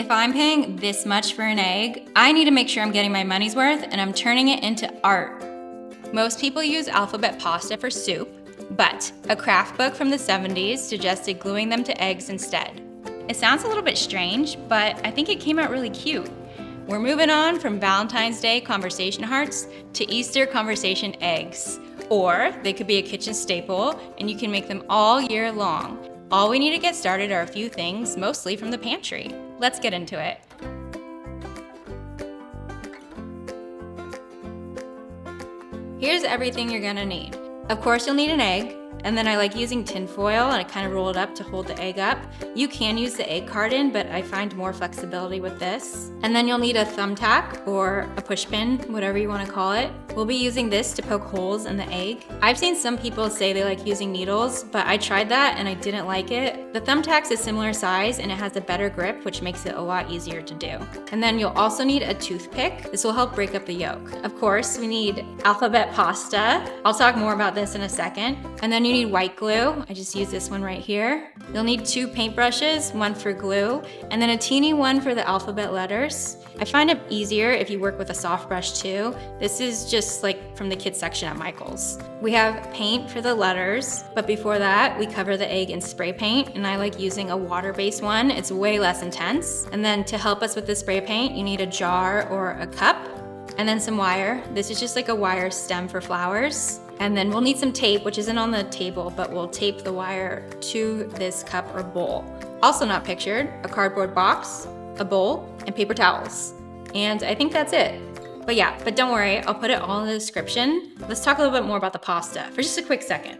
If I'm paying this much for an egg, I need to make sure I'm getting my money's worth and I'm turning it into art. Most people use alphabet pasta for soup, but a craft book from the 70s suggested gluing them to eggs instead. It sounds a little bit strange, but I think it came out really cute. We're moving on from Valentine's Day conversation hearts to Easter conversation eggs. Or they could be a kitchen staple and you can make them all year long. All we need to get started are a few things, mostly from the pantry. Let's get into it. Here's everything you're gonna need. Of course, you'll need an egg, and then I like using tin foil and I kind of roll it up to hold the egg up. You can use the egg carton, but I find more flexibility with this. And then you'll need a thumbtack or a push pin, whatever you want to call it. We'll be using this to poke holes in the egg. I've seen some people say they like using needles, but I tried that and I didn't like it. The thumbtack's a similar size and it has a better grip, which makes it a lot easier to do. And then you'll also need a toothpick. This will help break up the yolk. Of course, we need alphabet pasta. I'll talk more about this in a second. And then you need white glue. I just use this one right here. You'll need 2 paintbrushes, one for glue, and then a teeny one for the alphabet letters. I find it easier if you work with a soft brush too. This is just like from the kids section at Michael's. We have paint for the letters, but before that, we cover the egg in spray paint, and I like using a water-based one. It's way less intense. And then to help us with the spray paint, you need a jar or a cup, and then some wire. This is just like a wire stem for flowers. And then we'll need some tape, which isn't on the table, but we'll tape the wire to this cup or bowl. Also not pictured, a cardboard box, a bowl, and paper towels. And I think that's it. But don't worry, I'll put it all in the description. Let's talk a little bit more about the pasta for just a quick second.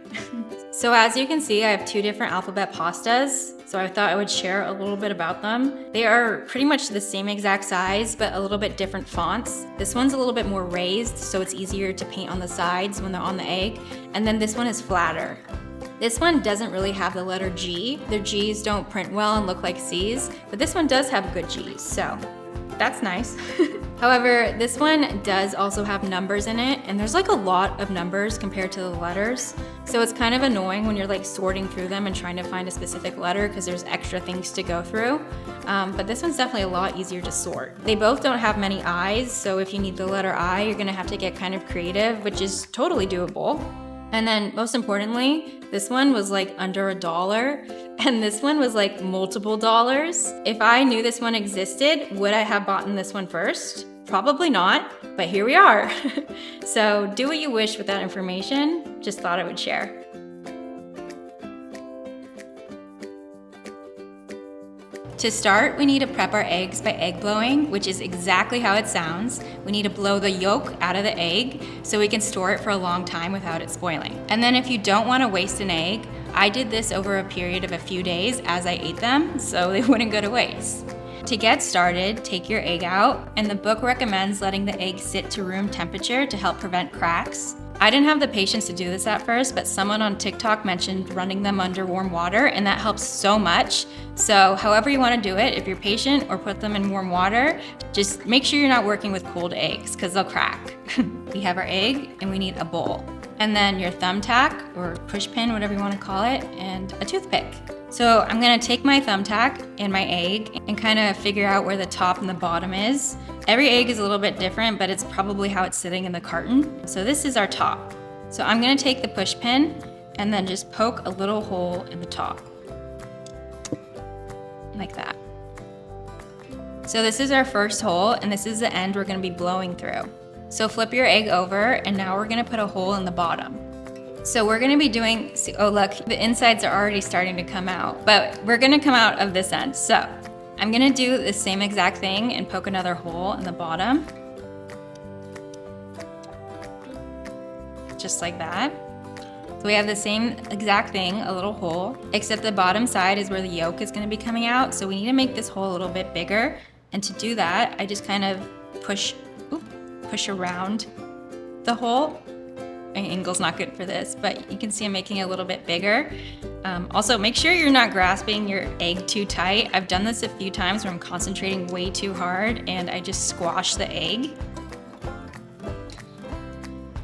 So as you can see, I have 2 different alphabet pastas. So I thought I would share a little bit about them. They are pretty much the same exact size, but a little bit different fonts. This one's a little bit more raised, so it's easier to paint on the sides when they're on the egg. And then this one is flatter. This one doesn't really have the letter G. Their G's don't print well and look like C's, but this one does have good G's, so that's nice. However, this one does also have numbers in it, and there's like a lot of numbers compared to the letters. So it's kind of annoying when you're like sorting through them and trying to find a specific letter because there's extra things to go through. But this one's definitely a lot easier to sort. They both don't have many I's, so if you need the letter I, you're gonna have to get kind of creative, which is totally doable. And then most importantly, this one was like under $1 and this one was like multiple dollars. If I knew this one existed, would I have bought this one first? Probably not, but here we are. So do what you wish with that information. Just thought I would share. To start, we need to prep our eggs by egg blowing, which is exactly how it sounds. We need to blow the yolk out of the egg so we can store it for a long time without it spoiling. And then if you don't want to waste an egg, I did this over a period of a few days as I ate them so they wouldn't go to waste. To get started, take your egg out, and the book recommends letting the egg sit to room temperature to help prevent cracks. I didn't have the patience to do this at first, but someone on TikTok mentioned running them under warm water, and that helps so much. So however you want to do it, if you're patient or put them in warm water, just make sure you're not working with cold eggs because they'll crack. We have our egg and we need a bowl. And then your thumbtack or push pin, whatever you want to call it, and a toothpick. So I'm gonna take my thumbtack and my egg and kind of figure out where the top and the bottom is. Every egg is a little bit different, but it's probably how it's sitting in the carton. So this is our top. So I'm gonna take the push pin and then just poke a little hole in the top. Like that. So this is our first hole, and this is the end we're gonna be blowing through. So flip your egg over, and now we're gonna put a hole in the bottom. So we're gonna be doing, oh look, the insides are already starting to come out, but we're gonna come out of this end. So I'm gonna do the same exact thing and poke another hole in the bottom. Just like that. So we have the same exact thing, a little hole, except the bottom side is where the yolk is gonna be coming out. So we need to make this hole a little bit bigger. And to do that, I just kind of push around the hole. My angle's not good for this, but you can see I'm making it a little bit bigger. Also, make sure you're not grasping your egg too tight. I've done this a few times where I'm concentrating way too hard and I just squash the egg.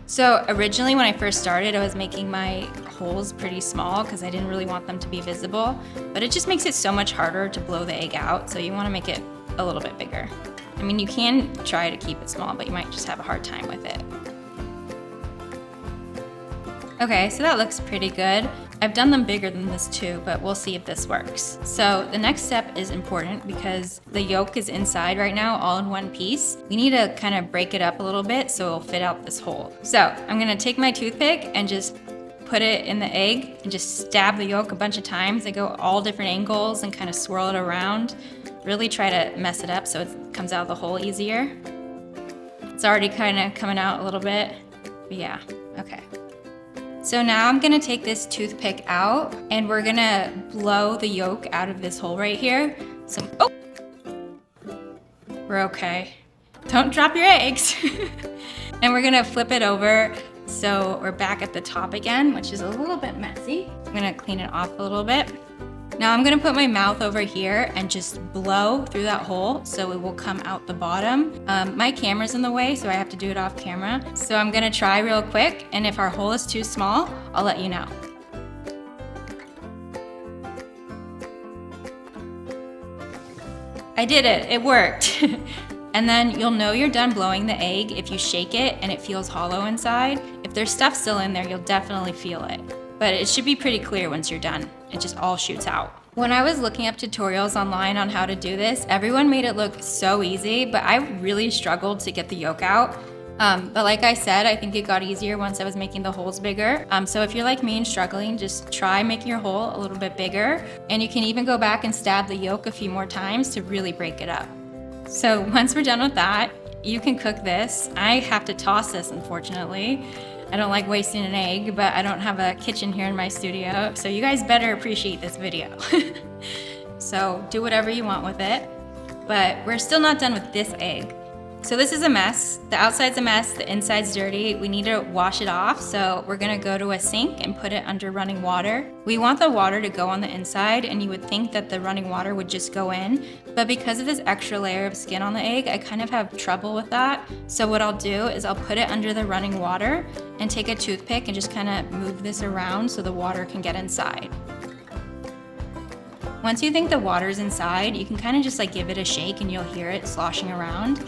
So originally when I first started, I was making my holes pretty small because I didn't really want them to be visible, but it just makes it so much harder to blow the egg out. So you want to make it a little bit bigger. I mean, you can try to keep it small, but you might just have a hard time with it. Okay, so that looks pretty good. I've done them bigger than this too, but we'll see if this works. So the next step is important because the yolk is inside right now, all in one piece. We need to kind of break it up a little bit so it'll fit out this hole. So I'm gonna take my toothpick and just put it in the egg and just stab the yolk a bunch of times. I go all different angles and kind of swirl it around. Really try to mess it up so it comes out of the hole easier. It's already kind of coming out a little bit, but yeah, okay. So now I'm gonna take this toothpick out and we're gonna blow the yolk out of this hole right here. So, oh, we're okay. Don't drop your eggs. And we're gonna flip it over so we're back at the top again, which is a little bit messy. I'm gonna clean it off a little bit. Now I'm gonna put my mouth over here and just blow through that hole so it will come out the bottom. My camera's in the way, so I have to do it off camera. So I'm gonna try real quick, and if our hole is too small, I'll let you know. I did it, it worked. And then you'll know you're done blowing the egg if you shake it and it feels hollow inside. If there's stuff still in there, you'll definitely feel it. But it should be pretty clear once you're done. It just all shoots out. When I was looking up tutorials online on how to do this, everyone made it look so easy, but I really struggled to get the yolk out. But like I said, I think it got easier once I was making the holes bigger. So if you're like me and struggling, just try making your hole a little bit bigger. And you can even go back and stab the yolk a few more times to really break it up. So once we're done with that, you can cook this. I have to toss this, unfortunately. I don't like wasting an egg, but I don't have a kitchen here in my studio, so you guys better appreciate this video. So do whatever you want with it, but we're still not done with this egg. So this is a mess. The outside's a mess, the inside's dirty. We need to wash it off, so we're gonna go to a sink and put it under running water. We want the water to go on the inside, and you would think that the running water would just go in, but because of this extra layer of skin on the egg, I kind of have trouble with that. So what I'll do is I'll put it under the running water and take a toothpick and just kind of move this around so the water can get inside. Once you think the water's inside, you can kind of just like give it a shake and you'll hear it sloshing around.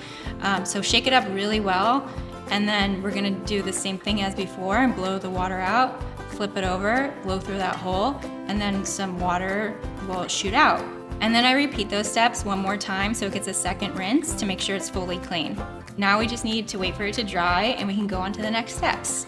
So shake it up really well, and then we're gonna do the same thing as before and blow the water out, flip it over, blow through that hole, and then some water will shoot out. And then I repeat those steps one more time so it gets a second rinse to make sure it's fully clean. Now we just need to wait for it to dry and we can go on to the next steps.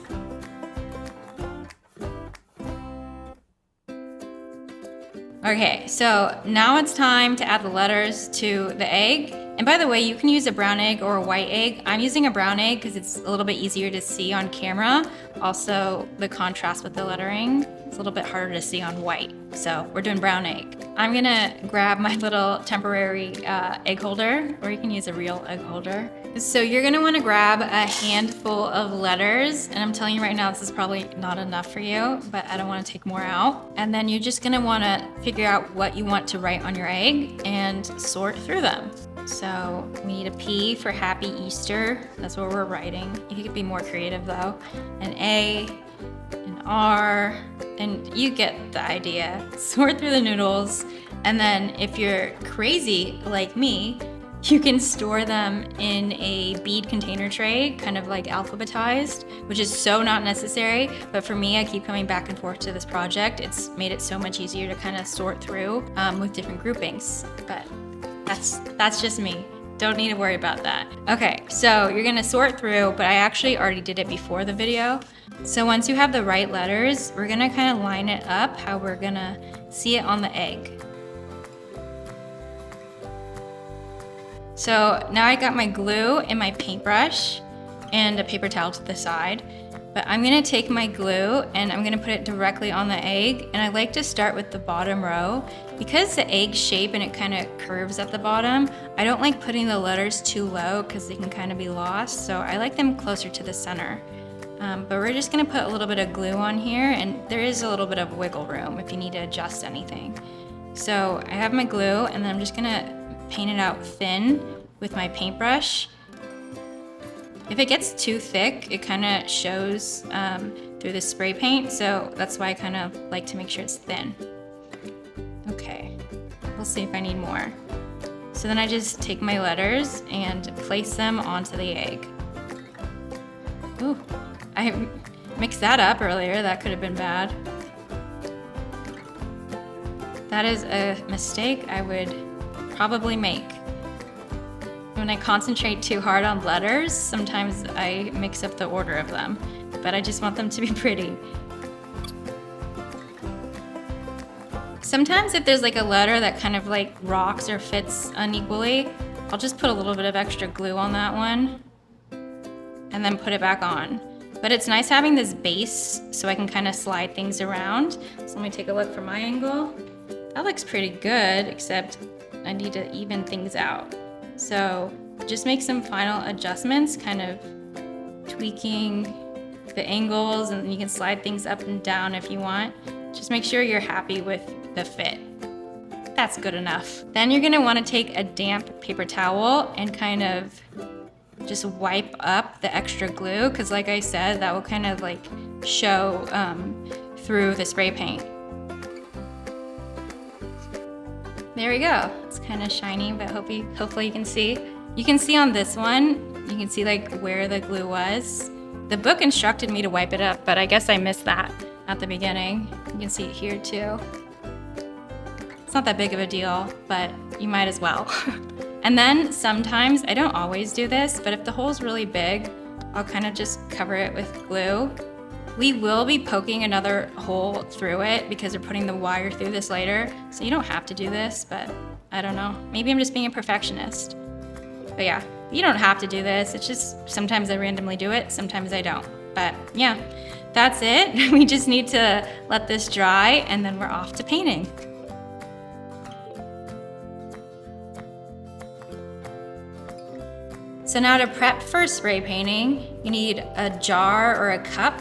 Okay, so now it's time to add the letters to the egg. And by the way, you can use a brown egg or a white egg. I'm using a brown egg because it's a little bit easier to see on camera. Also, the contrast with the lettering, it's a little bit harder to see on white. So we're doing brown egg. I'm gonna grab my little temporary egg holder, or you can use a real egg holder. So you're gonna wanna grab a handful of letters, and I'm telling you right now, this is probably not enough for you, but I don't wanna take more out. And then you're just gonna wanna figure out what you want to write on your egg and sort through them. So we need a P for Happy Easter. That's what we're writing. You could be more creative though. An A, an R, and you get the idea. Sort through the noodles, and then if you're crazy like me, you can store them in a bead container tray, kind of like alphabetized, which is so not necessary, but for me, I keep coming back and forth to this project. It's made it so much easier to kind of sort through with different groupings, but that's just me. Don't need to worry about that. Okay, so you're gonna sort through, but I actually already did it before the video. So once you have the right letters, we're gonna kind of line it up how we're gonna see it on the egg. So now I got my glue and my paintbrush and a paper towel to the side. But I'm gonna take my glue and I'm gonna put it directly on the egg, and I like to start with the bottom row. Because the egg shape and it kind of curves at the bottom, I don't like putting the letters too low because they can kind of be lost, so I like them closer to the center. But we're just gonna put a little bit of glue on here, and there is a little bit of wiggle room if you need to adjust anything. So I have my glue, and then I'm just gonna paint it out thin with my paintbrush. If it gets too thick, it kind of shows through the spray paint, so that's why I kind of like to make sure it's thin. Okay, we'll see if I need more. So then I just take my letters and place them onto the egg. Ooh, I mixed that up earlier. That could have been bad. That is a mistake I would probably make. When I concentrate too hard on letters, sometimes I mix up the order of them, but I just want them to be pretty. Sometimes if there's like a letter that kind of like rocks or fits unequally, I'll just put a little bit of extra glue on that one and then put it back on. But it's nice having this base so I can kind of slide things around. So let me take a look from my angle. That looks pretty good, except I need to even things out. So just make some final adjustments, kind of tweaking the angles, and you can slide things up and down if you want. Just make sure you're happy with the fit. That's good enough. Then you're gonna wanna take a damp paper towel and kind of just wipe up the extra glue, because like I said, that will kind of like show through the spray paint. There we go. It's kind of shiny, but hopefully you can see. You can see on this one, you can see like where the glue was. The book instructed me to wipe it up, but I guess I missed that at the beginning. You can see it here too. It's not that big of a deal, but you might as well. And then sometimes, I don't always do this, but if the hole's really big, I'll kind of just cover it with glue. We will be poking another hole through it because we're putting the wire through this later. So you don't have to do this, but I don't know. Maybe I'm just being a perfectionist. But yeah, you don't have to do this. It's just sometimes I randomly do it, sometimes I don't. But yeah, that's it. We just need to let this dry and then we're off to painting. So now to prep for spray painting, you need a jar or a cup,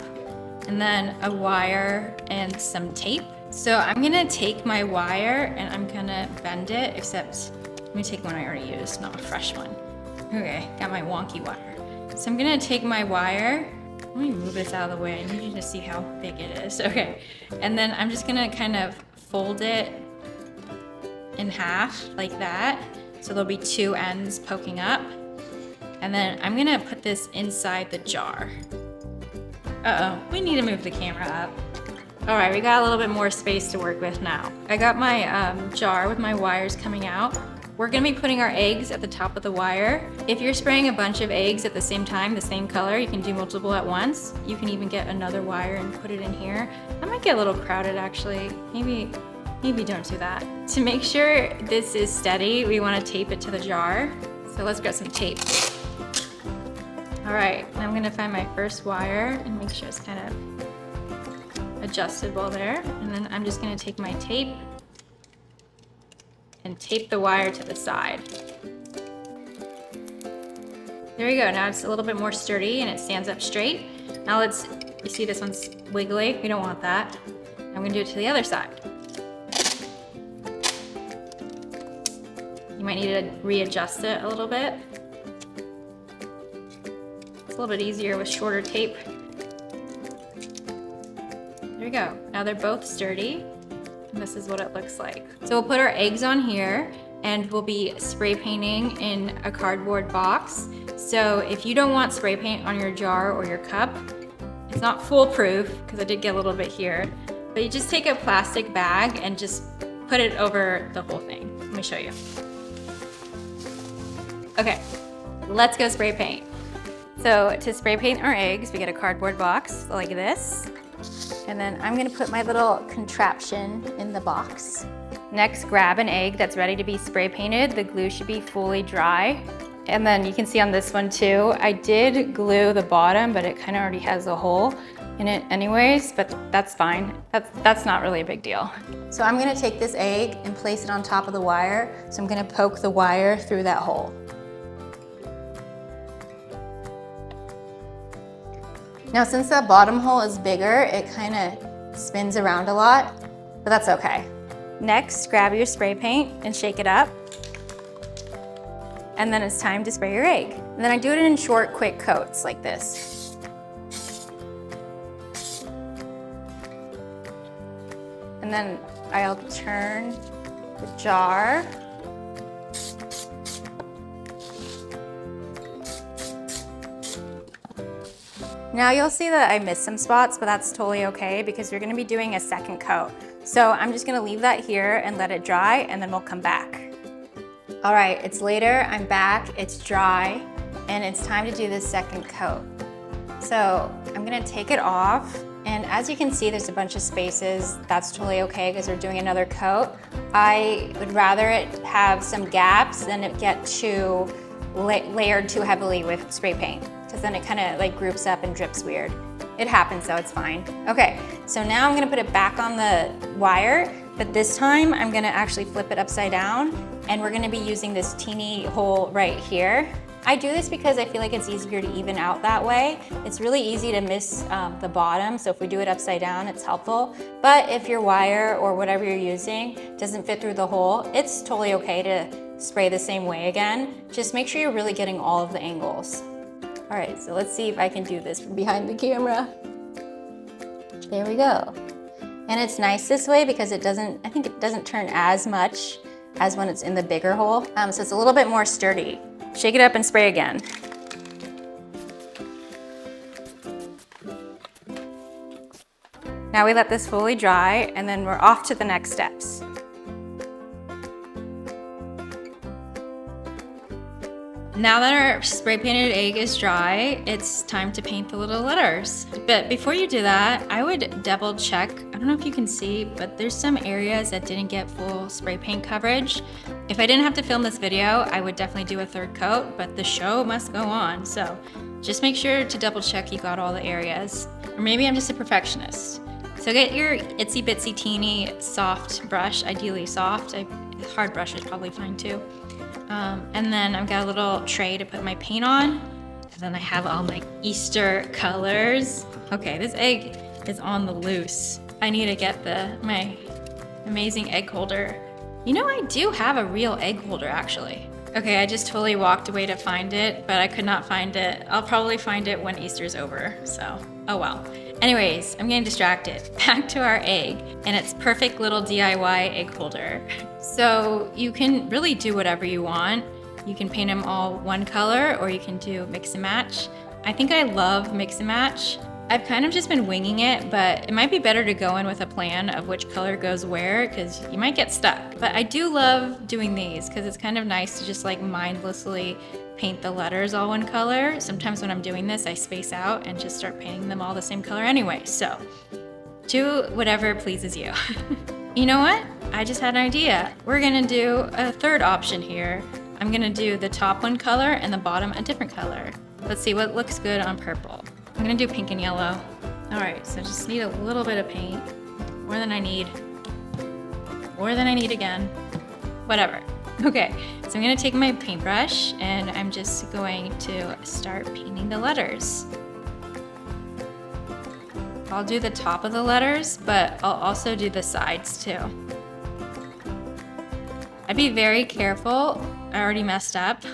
and then a wire and some tape. So I'm gonna take my wire and I'm gonna bend it, except let me take one I already used, not a fresh one. Okay, got my wonky wire. So I'm gonna take my wire, let me move this out of the way. I need you to see how big it is. Okay, and then I'm just gonna kind of fold it in half like that. So there'll be two ends poking up. And then I'm gonna put this inside the jar. Uh-oh, we need to move the camera up. All right, we got a little bit more space to work with now. I got my jar with my wires coming out. We're gonna be putting our eggs at the top of the wire. If you're spraying a bunch of eggs at the same time, the same color, you can do multiple at once. You can even get another wire and put it in here. That might get a little crowded actually. Maybe don't do that. To make sure this is steady, we wanna tape it to the jar. So let's grab some tape. All right, now I'm gonna find my first wire and make sure it's kind of adjustable there. And then I'm just gonna take my tape and tape the wire to the side. There we go, now it's a little bit more sturdy and it stands up straight. Now you see this one's wiggly, we don't want that. I'm gonna do it to the other side. You might need to readjust it a little bit. It's a little bit easier with shorter tape. There we go. Now they're both sturdy. And this is what it looks like. So we'll put our eggs on here and we'll be spray painting in a cardboard box. So if you don't want spray paint on your jar or your cup, it's not foolproof because I did get a little bit here, but you just take a plastic bag and just put it over the whole thing. Let me show you. Okay, let's go spray paint. So to spray paint our eggs, we get a cardboard box like this. And then I'm gonna put my little contraption in the box. Next, grab an egg that's ready to be spray painted. The glue should be fully dry. And then you can see on this one too, I did glue the bottom, but it kind of already has a hole in it anyways, but that's fine. That's not really a big deal. So I'm gonna take this egg and place it on top of the wire. So I'm gonna poke the wire through that hole. Now, since that bottom hole is bigger, it kind of spins around a lot, but that's okay. Next, grab your spray paint and shake it up. And then it's time to spray your egg. And then I do it in short, quick coats like this. And then I'll turn the jar Now you'll see that I missed some spots, but that's totally okay because we're gonna be doing a second coat. So I'm just gonna leave that here and let it dry, and then we'll come back. All right, it's later, I'm back, it's dry, and it's time to do this second coat. So I'm gonna take it off, and as you can see, there's a bunch of spaces. That's totally okay because we're doing another coat. I would rather it have some gaps than it get too layered too heavily with spray paint, because then it kind of like groups up and drips weird. It happens, so it's fine. Okay, so now I'm gonna put it back on the wire, but this time I'm gonna actually flip it upside down, and we're gonna be using this teeny hole right here. I do this because I feel like it's easier to even out that way. It's really easy to miss the bottom, so if we do it upside down, it's helpful. But if your wire or whatever you're using doesn't fit through the hole, it's totally okay to spray the same way again. Just make sure you're really getting all of the angles. All right, so let's see if I can do this from behind the camera. There we go. And it's nice this way because I think it doesn't turn as much as when it's in the bigger hole. So it's a little bit more sturdy. Shake it up and spray again. Now we let this fully dry, and then we're off to the next steps. Now that our spray painted egg is dry, it's time to paint the little letters. But before you do that, I would double check. I don't know if you can see, but there's some areas that didn't get full spray paint coverage. If I didn't have to film this video, I would definitely do a third coat, but the show must go on. So just make sure to double check you got all the areas. Or maybe I'm just a perfectionist. So get your itsy bitsy teeny soft brush, ideally soft. Hard brush is probably fine too. And then I've got a little tray to put my paint on. And then I have all my Easter colors. Okay, this egg is on the loose. I need to get my amazing egg holder. You know, I do have a real egg holder actually. Okay, I just totally walked away to find it, but I could not find it. I'll probably find it when Easter's over, so oh well. Anyways, I'm getting distracted. Back to our egg and its perfect little DIY egg holder. So you can really do whatever you want. You can paint them all one color, or you can do mix and match. I think I love mix and match. I've kind of just been winging it, but it might be better to go in with a plan of which color goes where, because you might get stuck. But I do love doing these because it's kind of nice to just like mindlessly paint the letters all one color. Sometimes when I'm doing this, I space out and just start painting them all the same color anyway. So do whatever pleases you. You know what? I just had an idea. We're gonna do a third option here. I'm gonna do the top one color and the bottom a different color. Let's see what looks good on purple. I'm gonna do pink and yellow. All right, so just need a little bit of paint. More than I need. More than I need again. Whatever. Okay, so I'm gonna take my paintbrush and I'm just going to start painting the letters. I'll do the top of the letters, but I'll also do the sides too. I'd be very careful. I already messed up.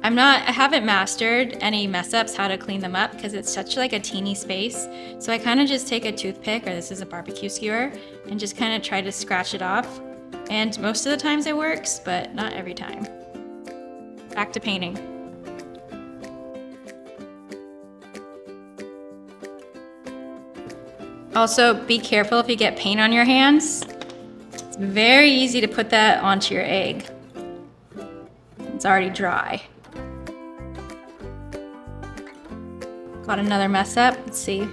I haven't mastered any mess ups, how to clean them up, because it's such like a teeny space. So I kind of just take a toothpick, or this is a barbecue skewer, and just kind of try to scratch it off. And most of the times it works, but not every time. Back to painting. Also, be careful if you get paint on your hands. It's very easy to put that onto your egg. It's already dry. Got another mess up, let's see.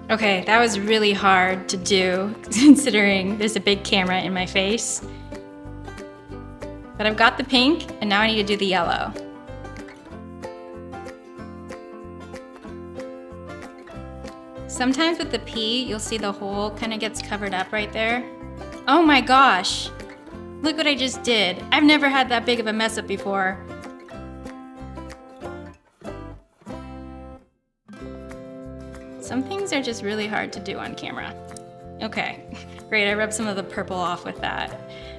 Okay, that was really hard to do considering there's a big camera in my face. But I've got the pink and now I need to do the yellow. Sometimes with the P, you'll see the hole kind of gets covered up right there. Oh my gosh, look what I just did. I've never had that big of a mess up before. Some things are just really hard to do on camera. Okay, great, I rubbed some of the purple off with that.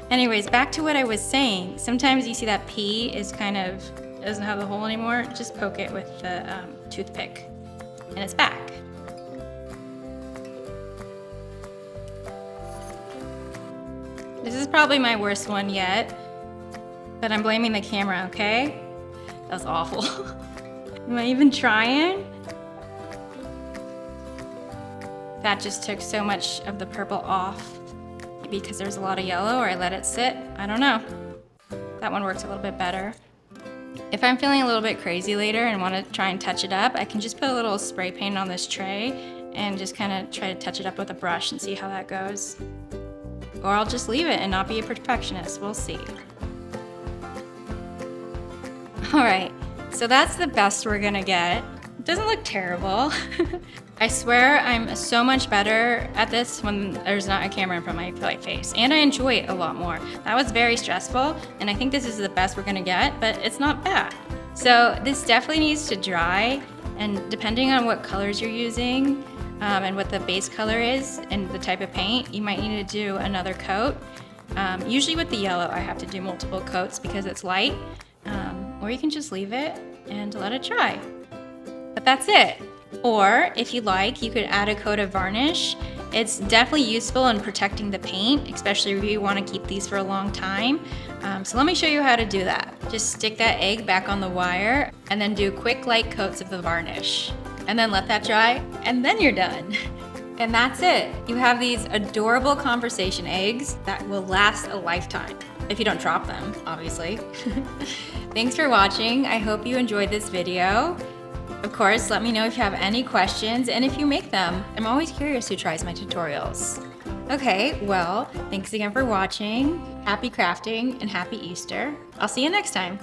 Anyways, back to what I was saying. Sometimes you see that P is kind of, doesn't have the hole anymore. Just poke it with the toothpick and it's back. This is probably my worst one yet, but I'm blaming the camera, okay? That was awful. Am I even trying? That just took so much of the purple off. Maybe because there's a lot of yellow, or I let it sit. I don't know. That one worked a little bit better. If I'm feeling a little bit crazy later and want to try and touch it up, I can just put a little spray paint on this tray and just kind of try to touch it up with a brush and see how that goes. Or I'll just leave it and not be a perfectionist. We'll see. All right, so that's the best we're gonna get. It doesn't look terrible. I swear I'm so much better at this when there's not a camera in front of my face, and I enjoy it a lot more. That was very stressful, and I think this is the best we're gonna get, but it's not bad. So this definitely needs to dry, and depending on what colors you're using and what the base color is and the type of paint, you might need to do another coat. Usually with the yellow, I have to do multiple coats because it's light, or you can just leave it and let it dry. But that's it. Or if you like, you could add a coat of varnish. It's definitely useful in protecting the paint, especially if you want to keep these for a long time. So let me show you how to do that. Just stick that egg back on the wire and then do quick light coats of the varnish. And then let that dry, and then you're done. And that's it. You have these adorable conversation eggs that will last a lifetime. If you don't drop them, obviously. Thanks for watching. I hope you enjoyed this video. Of course, let me know if you have any questions and if you make them. I'm always curious who tries my tutorials. Okay, well, thanks again for watching. Happy crafting and happy Easter. I'll see you next time.